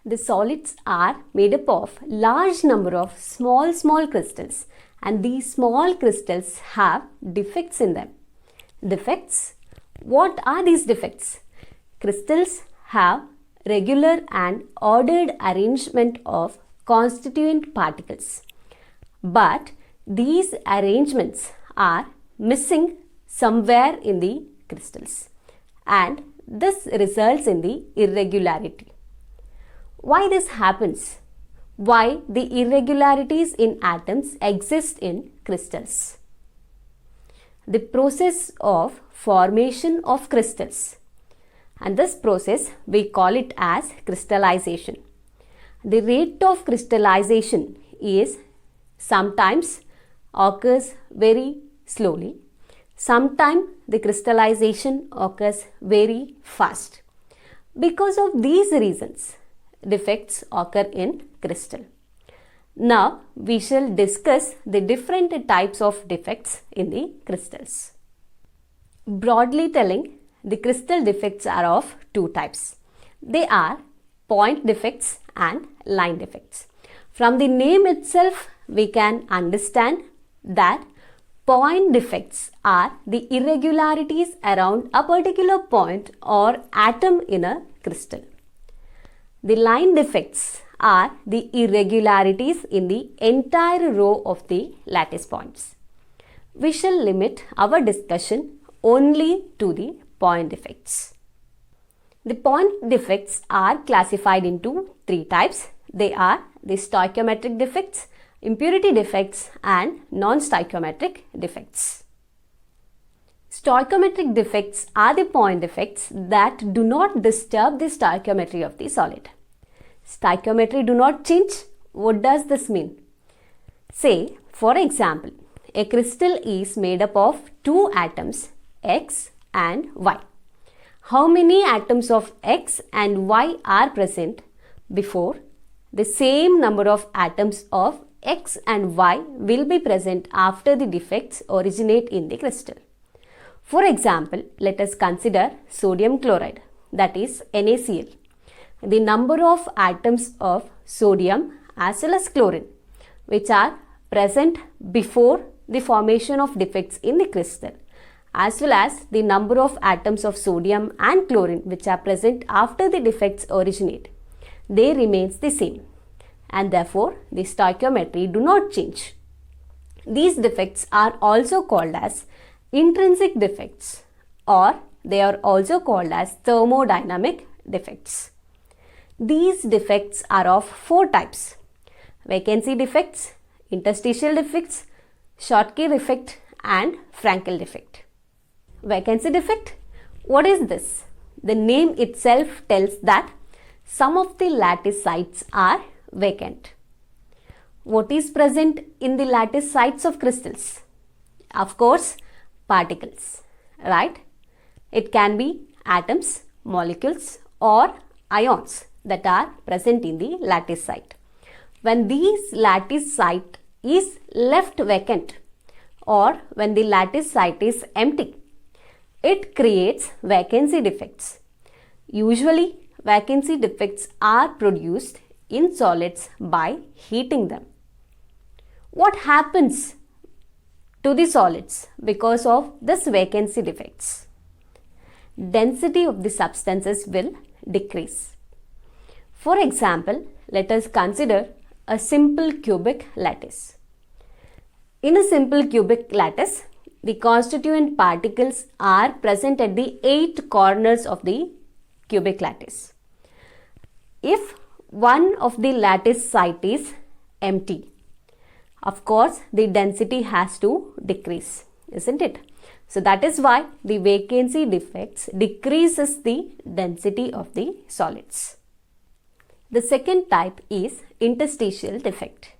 The solids are made up of large number of small crystals, and these small crystals have defects in them. Defects. What are these defects? Crystals have regular and ordered arrangement of constituent particles, but these arrangements are missing somewhere in the crystals, and this results in the irregularity. Why this happens? Why the irregularities in atoms exist in crystals? The process of formation of crystals, and this process we call it as crystallization. The rate of crystallization is sometimes occurs very slowly, sometimes the crystallization occurs very fast. Because of these reasons, defects occur in crystal. Now we shall discuss the different types of defects in the crystals. Broadly telling, the crystal defects are of two types. They are point defects and line defects. From the name itself, we can understand that point defects are the irregularities around a particular point or atom in a crystal. The line defects are the irregularities in the entire row of the lattice points. We shall limit our discussion only to the point defects. The point defects are classified into three types. They are the stoichiometric defects, impurity defects, and non-stoichiometric defects. Stoichiometric defects are the point defects that do not disturb the stoichiometry of the solid. Stoichiometry do not change. What does this mean? Say, for example, a crystal is made up of two atoms, X and Y. How many atoms of X and Y are present before? The same number of atoms of X and Y will be present after the defects originate in the crystal. For example, let us consider sodium chloride, that is NaCl. The number of atoms of sodium as well as chlorine which are present before the formation of defects in the crystal, as well as the number of atoms of sodium and chlorine which are present after the defects originate, they remains the same, and therefore the stoichiometry do not change. These defects are also called as intrinsic defects, or they are also called as thermodynamic defects. These defects are of four types: vacancy defects, interstitial defects, Schottky defect, and Frenkel defect. Vacancy defect, what is this? The name itself tells that some of the lattice sites are vacant. What is present in the lattice sites of crystals? Of course, particles, right? It can be atoms, molecules, or ions that are present in the lattice site. When these lattice site is left vacant, or when the lattice site is empty, it creates vacancy defects. Usually, vacancy defects are produced in solids by heating them. What happens to the solids because of this vacancy defects? Density of the substances will decrease. For example, let us consider a simple cubic lattice. In a simple cubic lattice, the constituent particles are present at the 8 corners of the cubic lattice. If one of the lattice site is empty, of course the density has to decrease, isn't it? So that is why the vacancy defects decreases the density of the solids. The second type is interstitial defect.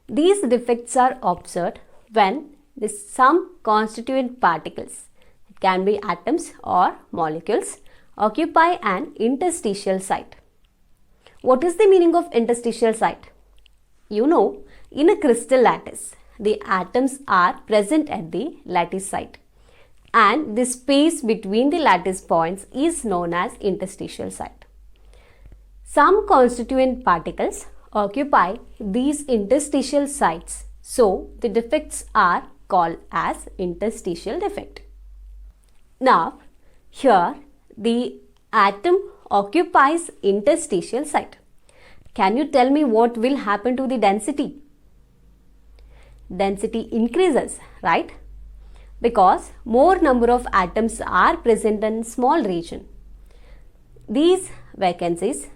These defects are observed when some constituent particles, it can be atoms or molecules, occupy an interstitial site. What is the meaning of interstitial site? You know, in a crystal lattice, the atoms are present at the lattice site, and the space between the lattice points is known as interstitial site. Some constituent particles occupy these interstitial sites, so the defects are called as interstitial defect. Now, here the atom occupies interstitial site. Can you tell me what will happen to the density? Density increases, right? Because more number of atoms are present in small region. These vacancies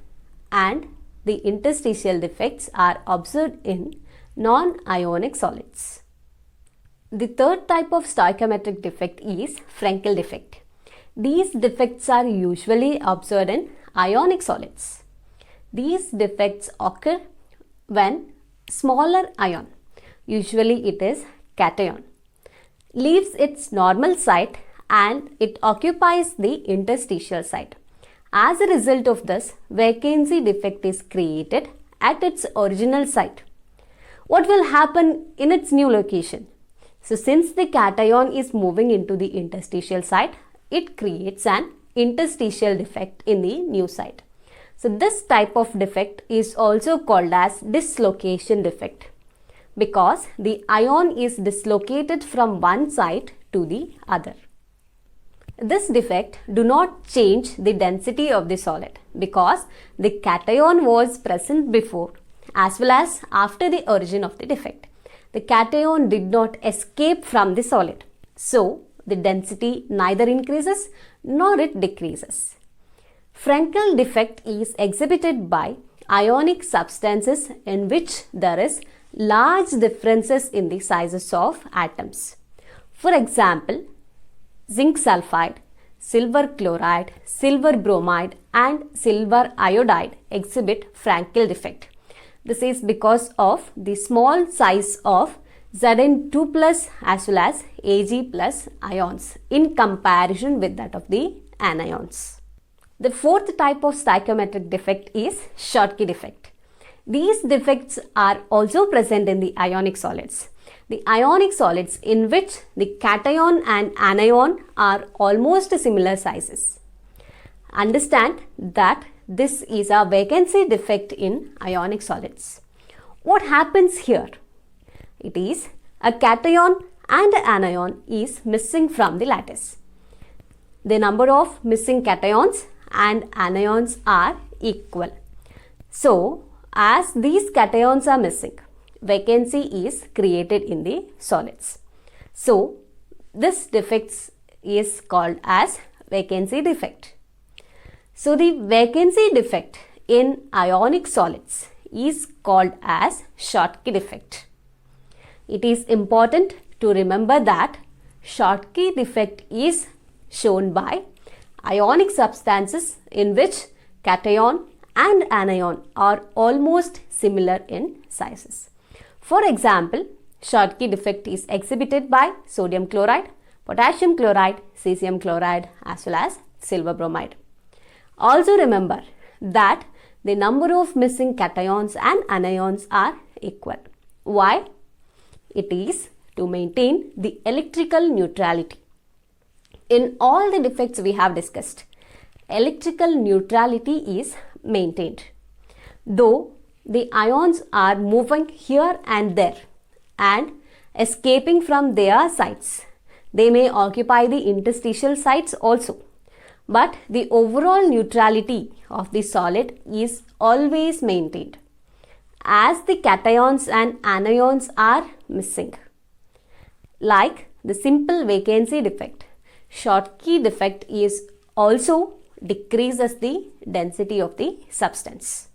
and the interstitial defects are observed in non-ionic solids. The third type of stoichiometric defect is Frenkel defect. These defects are usually observed in ionic solids. These defects occur when smaller ion, usually it is cation, leaves its normal site and it occupies the interstitial site. As a result of this, vacancy defect is created at its original site. What will happen in its new location? So since the cation is moving into the interstitial site, it creates an interstitial defect in the new site. So this type of defect is also called as dislocation defect because the ion is dislocated from one site to the other. This defect do not change the density of the solid because the cation was present before as well as after the origin of the defect. The cation did not escape from the solid. So, the density neither increases nor it decreases. Frenkel defect is exhibited by ionic substances in which there is large differences in the sizes of atoms. For example, zinc sulfide, silver chloride, silver bromide and silver iodide exhibit Frenkel defect. This is because of the small size of Zn2 plus as well as Ag plus ions in comparison with that of the anions. The fourth type of stoichiometric defect is Schottky defect. These defects are also present in the ionic solids. The ionic solids in which the cation and anion are almost similar sizes. Understand that this is a vacancy defect in ionic solids. What happens here? It is a cation and anion is missing from the lattice. The number of missing cations and anions are equal. So, as these cations are missing, vacancy is created in the solids. So, this defect is called as vacancy defect. So, the vacancy defect in ionic solids is called as Schottky defect. It is important to remember that Schottky defect is shown by ionic substances in which cation and anion are almost similar in sizes. For example, Schottky defect is exhibited by sodium chloride, potassium chloride, cesium chloride as well as silver bromide. Also remember that the number of missing cations and anions are equal. Why? It is to maintain the electrical neutrality. In all the defects we have discussed, electrical neutrality is maintained. Though the ions are moving here and there and escaping from their sites, they may occupy the interstitial sites also. But the overall neutrality of the solid is always maintained as the cations and anions are missing. Like the simple vacancy defect, Schottky defect is also decreases the density of the substance.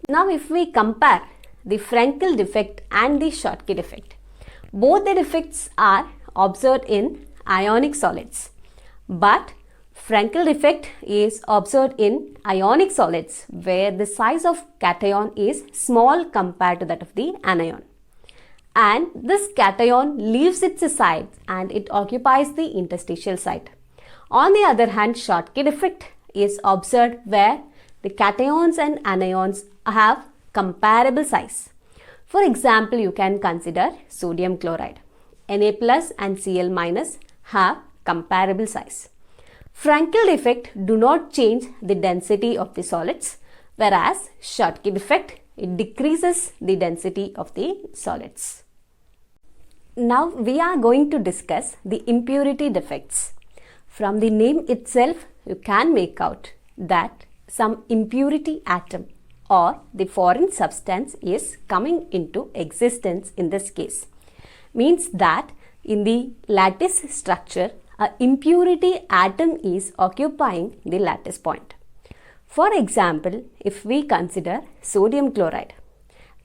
Now if we compare the Frenkel defect and the Schottky defect, both the defects are observed in ionic solids, but Frenkel defect is observed in ionic solids where the size of cation is small compared to that of the anion. And this cation leaves its site and it occupies the interstitial site. On the other hand, Schottky defect is observed where the cations and anions have comparable size. For example, you can consider sodium chloride. Na plus and Cl minus have comparable size. Frenkel defect do not change the density of the solids, Whereas Schottky defect, it decreases the density of the solids. Now we are going to discuss the impurity defects. From the name itself, you can make out that some impurity atom or the foreign substance is coming into existence in this case. Means that in the lattice structure, a impurity atom is occupying the lattice point. For example, if we consider sodium chloride,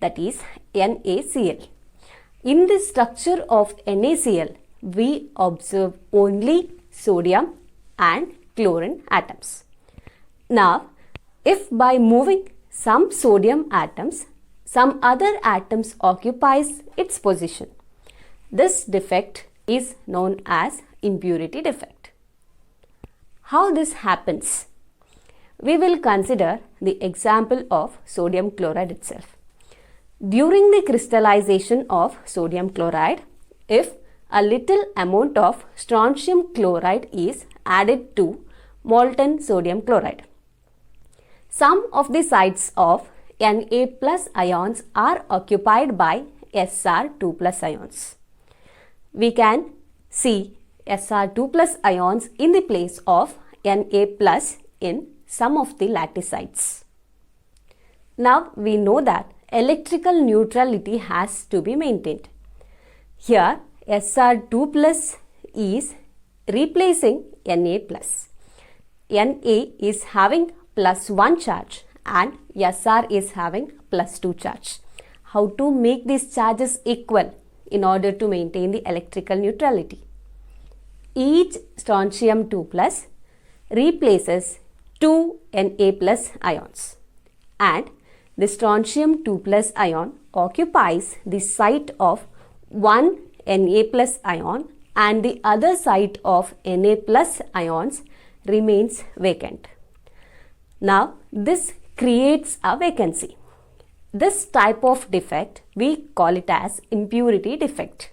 that is NaCl. In the structure of NaCl, we observe only sodium and chlorine atoms. Now, if by moving some sodium atoms, some other atoms occupies its position, this defect is known as impurity defect. How this happens? We will consider the example of sodium chloride itself. During the crystallization of sodium chloride, if a little amount of strontium chloride is added to molten sodium chloride, some of the sites of Na plus ions are occupied by Sr2 plus ions. We can see Sr2 plus ions in the place of Na plus in some of the lattice sites. Now we know that electrical neutrality has to be maintained. Here Sr2 plus is replacing Na plus. Na is having plus 1 charge and Sr is having plus 2 charge. How to make these charges equal in order to maintain the electrical neutrality? Each strontium 2 plus replaces 2 Na plus ions, and the strontium 2 plus ion occupies the site of one Na plus ion and the other site of Na plus ions remains vacant. Now this creates a vacancy. This type of defect we call it as impurity defect.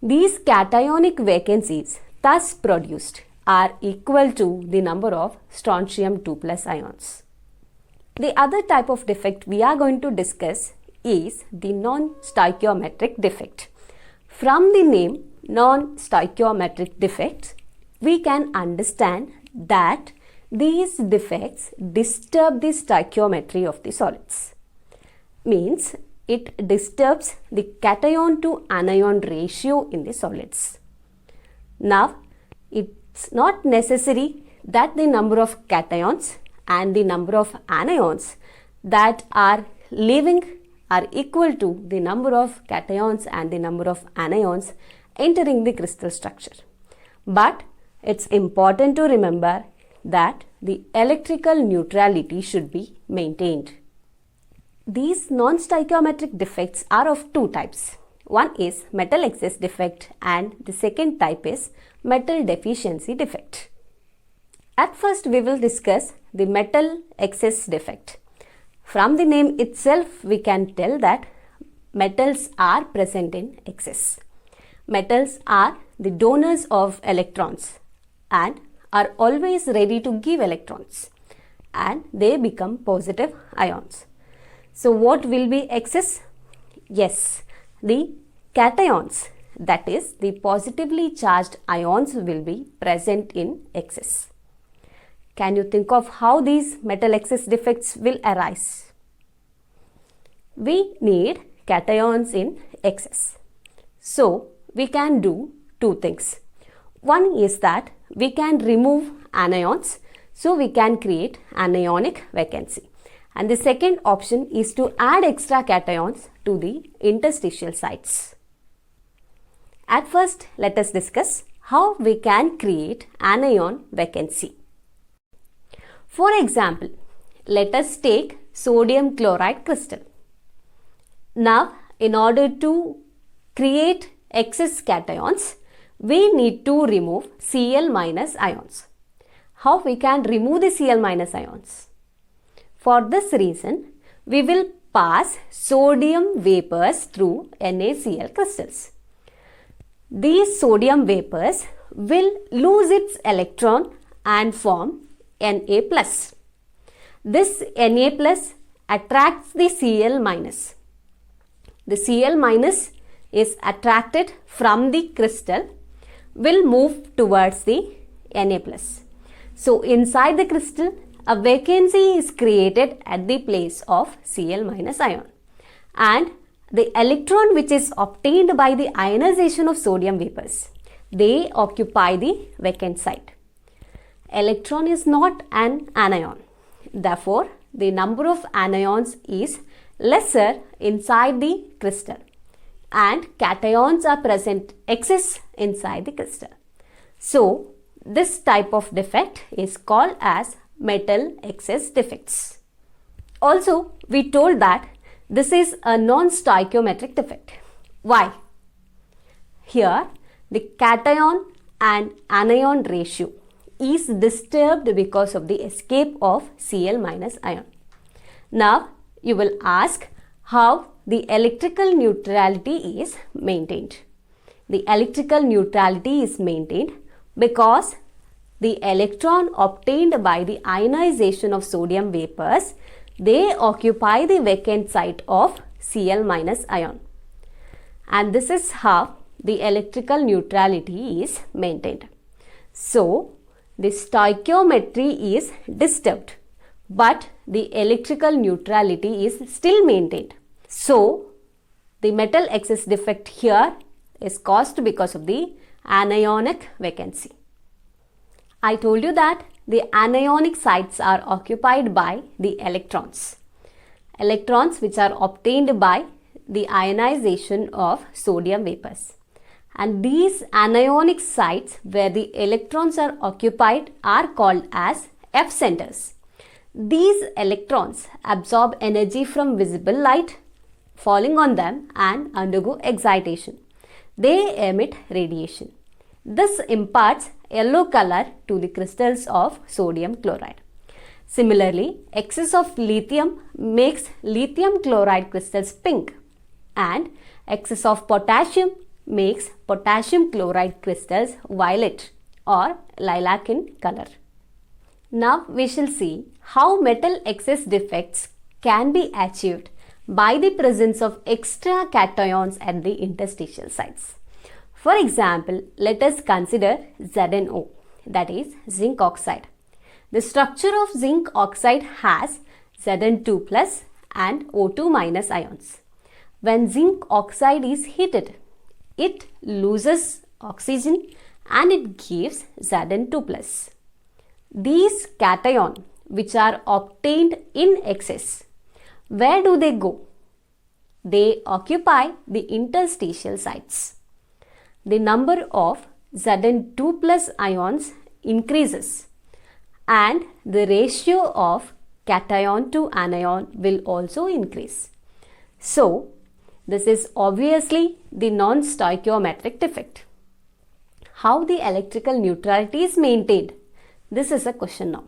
These cationic vacancies thus produced are equal to the number of strontium 2 plus ions. The other type of defect we are going to discuss is the non-stoichiometric defect. From the name non-stoichiometric defects, we can understand that these defects disturb the stoichiometry of the solids. Means it disturbs the cation to anion ratio in the solids. Now, it's not necessary that the number of cations and the number of anions that are leaving are equal to the number of cations and the number of anions entering the crystal structure. But it's important to remember that the electrical neutrality should be maintained. These non-stoichiometric defects are of two types. One is metal excess defect and the second type is metal deficiency defect. At first we will discuss the metal excess defect. From the name itself we can tell that metals are present in excess. Metals are the donors of electrons and are always ready to give electrons, and they become positive ions. So what will be excess? Yes, the cations, that is the positively charged ions, will be present in excess. Can you think of how these metal excess defects will arise? We need cations in excess. So we can do two things. One is that we can remove anions, so we can create anionic vacancy. And the second option is to add extra cations to the interstitial sites. At first, let us discuss how we can create anion vacancy. For example, let us take sodium chloride crystal. Now, in order to create excess cations, we need to remove Cl minus ions. How we can remove the Cl minus ions? For this reason, we will pass sodium vapors through NaCl crystals. These sodium vapors will lose its electron and form Na+. this Na plus attracts the Cl minus. The Cl minus is attracted from the crystal, will move towards the Na plus. So inside the crystal, a vacancy is created at the place of Cl minus ion, and the electron which is obtained by the ionization of sodium vapors, they occupy the vacant site. Electron is not an anion. Therefore, the number of anions is lesser inside the crystal, and cations are present excess inside the crystal. So, this type of defect is called as metal excess defects. Also, we told that this is a non-stoichiometric defect. Why? Here, the cation and anion ratio is disturbed because of the escape of Cl minus ion. Now, you will ask how the electrical neutrality is maintained. The electrical neutrality is maintained because the electron obtained by the ionization of sodium vapors, they occupy the vacant site of Cl minus ion. And this is how the electrical neutrality is maintained. So, the stoichiometry is disturbed, but the electrical neutrality is still maintained. So, the metal excess defect here is caused because of the anionic vacancy. I told you that the anionic sites are occupied by the electrons. Electrons which are obtained by the ionization of sodium vapors. And these anionic sites where the electrons are occupied are called as F centers. These electrons absorb energy from visible light falling on them and undergo excitation. They emit radiation. This imparts yellow color to the crystals of sodium chloride. Similarly, excess of lithium makes lithium chloride crystals pink, and excess of potassium makes potassium chloride crystals violet or lilac in color. Now we shall see how metal excess defects can be achieved by the presence of extra cations at the interstitial sites. For example, let us consider ZnO, that is zinc oxide. The structure of zinc oxide has Zn2 plus and O2 minus ions. When zinc oxide is heated, it loses oxygen and it gives Zn2 plus. These cations which are obtained in excess, where do they go? They occupy the interstitial sites. The number of Zn2 plus ions increases, and the ratio of cation to anion will also increase. So, this is obviously the non-stoichiometric defect. How the electrical neutrality is maintained? This is a question now.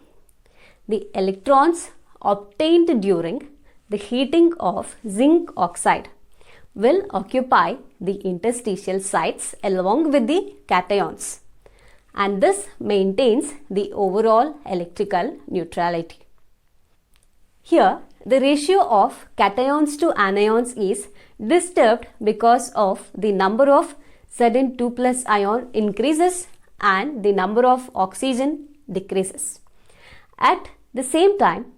The electrons obtained during the heating of zinc oxide will occupy the interstitial sites along with the cations, and this maintains the overall electrical neutrality. Here, the ratio of cations to anions is disturbed because of the number of Zn2 plus ion increases and the number of oxygen decreases. At the same time,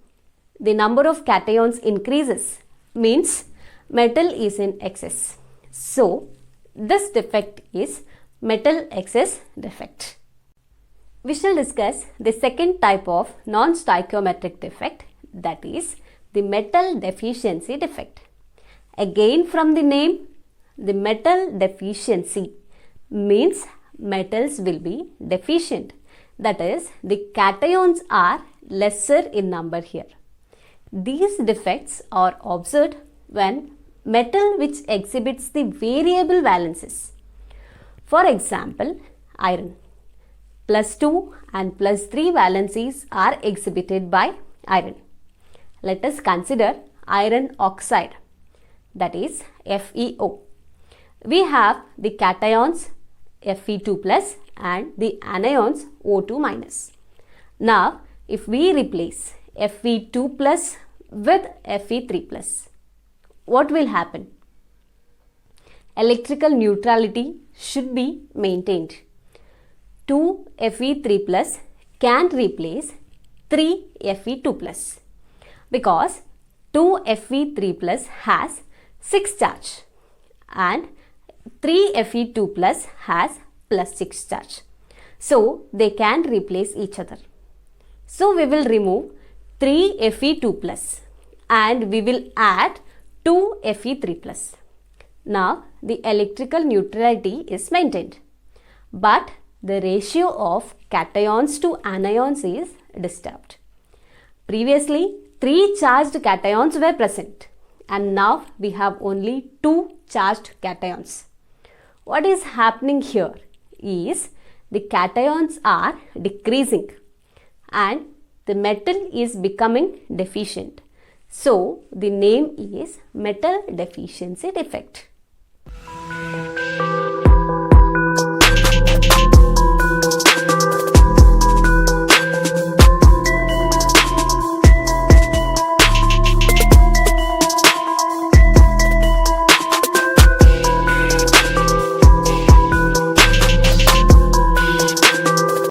the number of cations increases, means metal is in excess. So, this defect is metal excess defect. We shall discuss the second type of non-stoichiometric defect, that is the metal deficiency defect. Again, from the name, the metal deficiency means metals will be deficient. That is, the cations are lesser in number here. These defects are observed when metal which exhibits the variable valences. For example, iron. +2 and +3 valencies are exhibited by iron. Let us consider iron oxide, that is FeO. We have the cations Fe2 plus and the anions O2 minus. Now, if we replace Fe2 plus with Fe3 plus. What will happen? Electrical neutrality should be maintained. 2 Fe3 plus can replace 3 Fe2 plus because 2 Fe3 plus has 6 charge and 3 Fe2 plus has plus 6 charge. So they can replace each other. So we will remove 3 Fe2 plus and we will add 2 Fe3 plus. Now the electrical neutrality is maintained, but the ratio of cations to anions is disturbed. Previously 3 charged cations were present and now we have only 2 charged cations. What is happening here is the cations are decreasing and the metal is becoming deficient. So the name is metal deficiency defect.